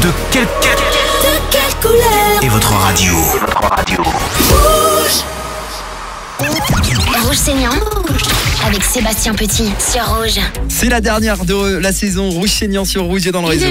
De quelle couleur est votre radio? Rouge saignant avec Sébastien Petit sur Rouge. C'est la dernière de la saison. Rouge saignant sur Rouge et dans le réseau.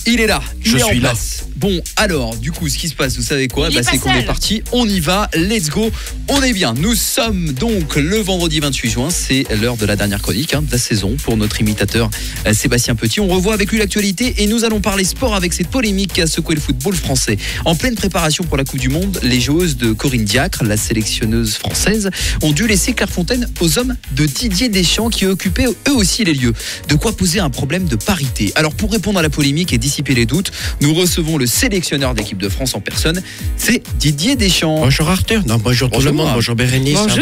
Il est là. Je suis là. Bon, alors, du coup, ce qui se passe, vous savez quoi? C'est qu'on est seul. parti, on y va, let's go, on est bien. Nous sommes donc le vendredi 28 juin, c'est l'heure de la dernière chronique de la saison pour notre imitateur Sébastien Petit. On revoit avec lui l'actualité et nous allons parler sport avec cette polémique qui a secoué le football français. En pleine préparation pour la Coupe du Monde, les joueuses de Corinne Diacre, la sélectionneuse française, ont dû laisser Clairefontaine aux hommes de Didier Deschamps qui occupaient eux aussi les lieux. De quoi poser un problème de parité. Alors pour répondre à la polémique et dissiper les doutes, nous recevons le sélectionneur d'équipe de France en personne, c'est Didier Deschamps. Bonjour Arthur, bonjour tout le monde, bonjour Bérénice, bonjour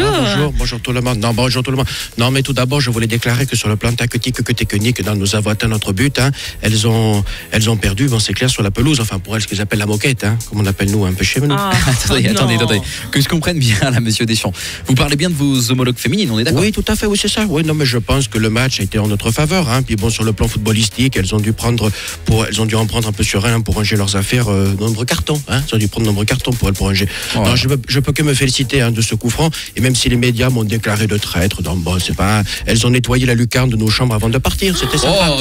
tout le monde. Bonjour tout le monde. Non mais tout d'abord je voulais déclarer que sur le plan tactique que technique, nous avons atteint notre but. Elles ont perdu, c'est clair, sur la pelouse, enfin pour elles ce qu'ils appellent la moquette, comme on appelle nous un peu chez nous. Attendez, que je comprenne bien là monsieur Deschamps. Vous parlez bien de vos homologues féminines, on est d'accord? Oui tout à fait, oui c'est ça. Oui, non mais je pense que le match a été en notre faveur. Puis bon, sur le plan footballistique, elles ont dû en prendre un peu sur elles pour ranger leurs affaires, nombreux cartons. Elles ont dû prendre nombreux cartons pour ranger. Ouais. Non, je peux que me féliciter de ce coup franc. Et même si les médias m'ont déclaré de traître, c'est pas. Elles ont nettoyé la lucarne de nos chambres avant de partir. C'était sympa.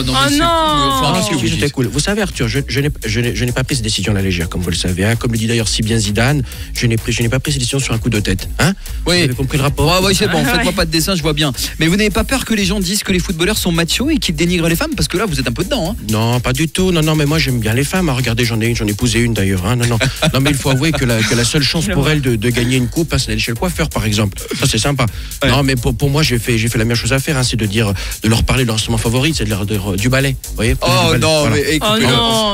C'était cool. Vous savez Arthur, je n'ai pas pris cette décision à la légère, comme vous le savez. Comme le dit d'ailleurs si bien Zidane, je n'ai pas pris cette décision sur un coup de tête. Oui. Vous avez compris le rapport? Oui, c'est bon. Faites-moi pas de dessin, je vois bien. Mais vous n'avez pas peur que les gens disent que les footballeurs sont machos et qu'ils dénigrent les femmes? Parce que là, vous êtes un peu dedans. Non, pas du tout. Non, mais moi j'aime bien les femmes. Regardez, j'en ai épousé une d'ailleurs. Non, mais il faut avouer que la seule chance pour elle de gagner une coupe, c'est d'aller chez le coiffeur, par exemple. Ça, c'est sympa. Ouais. Non, mais pour moi, j'ai fait la meilleure chose à faire, c'est de leur parler de leur instrument favori, c'est du ballet. Vous voyez?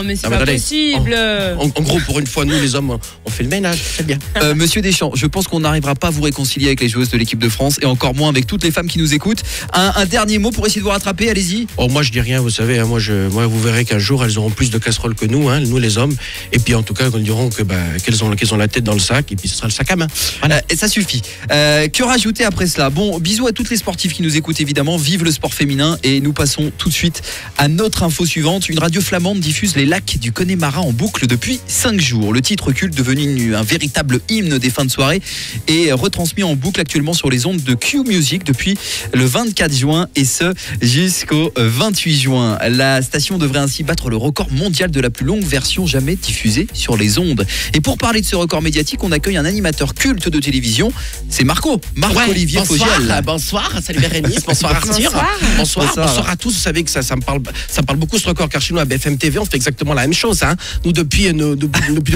Mais c'est pas possible. En gros, pour une fois, nous, les hommes, on fait le ménage. C'est bien. Monsieur Deschamps, je pense qu'on n'arrivera pas à vous réconcilier avec les joueuses de l'équipe de France et encore moins avec toutes les femmes qui nous écoutent. Un dernier mot pour essayer de vous rattraper, allez-y. Moi, je dis rien, vous savez. Moi, vous verrez qu'un jour, elles auront plus de casseroles que nous, nous les hommes. Et puis, en tout cas, ils diront qu'elles ont la tête dans le sac et puis ce sera le sac à main. Voilà. Et ça suffit. Que rajouter après cela? Bon, bisous à toutes les sportives qui nous écoutent évidemment. Vive le sport féminin et nous passons tout de suite à notre info suivante. Une radio flamande diffuse les lacs du Connemara en boucle depuis 5 jours. Le titre culte, devenu un véritable hymne des fins de soirée, est retransmis en boucle actuellement sur les ondes de Q Music depuis le 24 juin et ce jusqu'au 28 juin. La station devrait ainsi battre le record mondial de la plus longue version jamais diffusée sur les ondes. Et pour parler de ce record médiatique, on accueille un animateur culte de télévision, c'est Marc-Olivier Fogiel. Bonsoir, salut Bérénice, bonsoir Arthur. Bonsoir à tous. Vous savez que ça me parle beaucoup ce record, car chez nous à BFM TV, on fait exactement la même chose. Nous depuis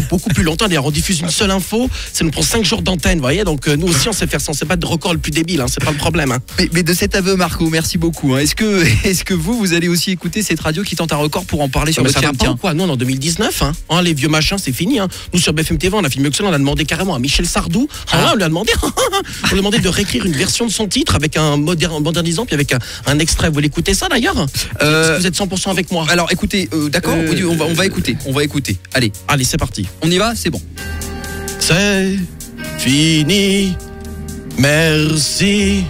beaucoup plus longtemps, d'ailleurs, on diffuse une seule info, ça nous prend 5 jours d'antenne, vous voyez. Donc nous aussi on sait faire ça, on sait pas de record le plus débile, c'est pas le problème. Mais de cet aveu Marco, merci beaucoup. Est-ce que vous allez aussi écouter cette radio qui tente un record pour en parler sur votre chaîne? Nous en 2019, les vieux machins c'est fini. Nous sur BFM TV on a fait mieux que ça, on a demandé carrément à Michel Sardou, on lui a demandé de réécrire une version de son titre avec un modernisant puis avec un extrait. Vous l'écoutez ça d'ailleurs? Est-ce que vous êtes 100% avec moi? Alors écoutez, d'accord, on va écouter. Allez, c'est parti. On y va, c'est bon. C'est fini, merci.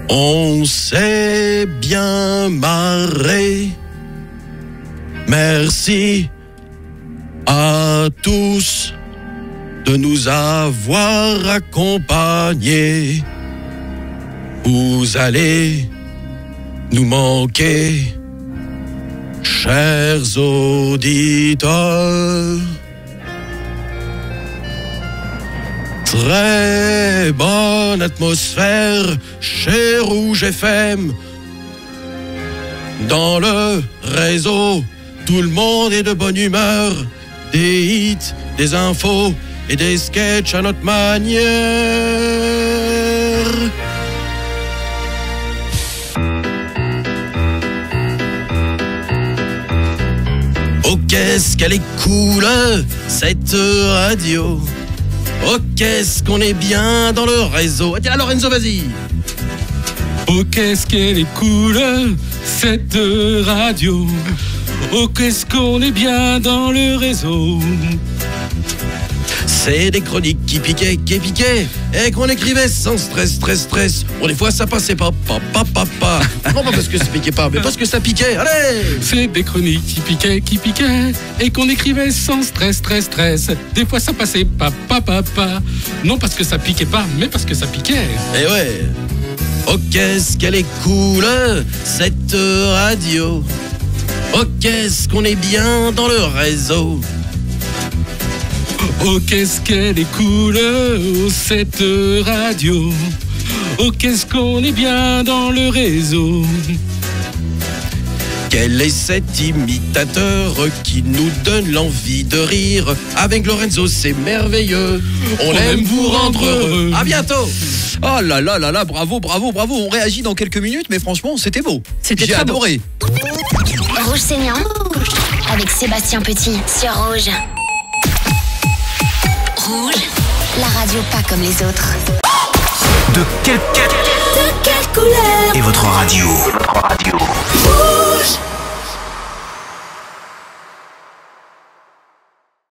On s'est bien marré. Merci à tous de nous avoir accompagnés. Vous allez nous manquer, chers auditeurs. Très bonne atmosphère chez Rouge FM. Dans le réseau, tout le monde est de bonne humeur. Des hits, des infos et des sketchs à notre manière. Oh, qu'est-ce qu'elle est cool, cette radio. Oh, qu'est-ce qu'on est bien dans le réseau. Tiens, Lorenzo, vas-y. Oh, qu'est-ce qu'elle est cool, cette radio. Oh, qu'est-ce qu'on est bien dans le réseau. C'est des chroniques qui piquaient, et qu'on écrivait sans stress. Bon, des fois ça passait pas. Non, pas parce que ça piquait pas, mais parce que ça piquait. Allez! C'est des chroniques qui piquaient, et qu'on écrivait sans stress. Des fois ça passait pas. Non parce que ça piquait pas, mais parce que ça piquait. Eh ouais. Oh, qu'est-ce qu'elle est cool, cette radio. Oh, qu'est-ce qu'on est bien dans le réseau. Oh, qu'est-ce qu'elle est cool, cette radio. Oh, qu'est-ce qu'on est bien dans le réseau. Quel est cet imitateur qui nous donne l'envie de rire. Avec Lorenzo, c'est merveilleux. On aime vous rendre heureux. À bientôt. Oh là là là là, bravo. On réagit dans quelques minutes, mais franchement, c'était beau. J'ai adoré. Rouge Saignant avec Sébastien Petit sur Rouge. Rouge, la radio pas comme les autres. De quelle couleur est votre radio? Rouge.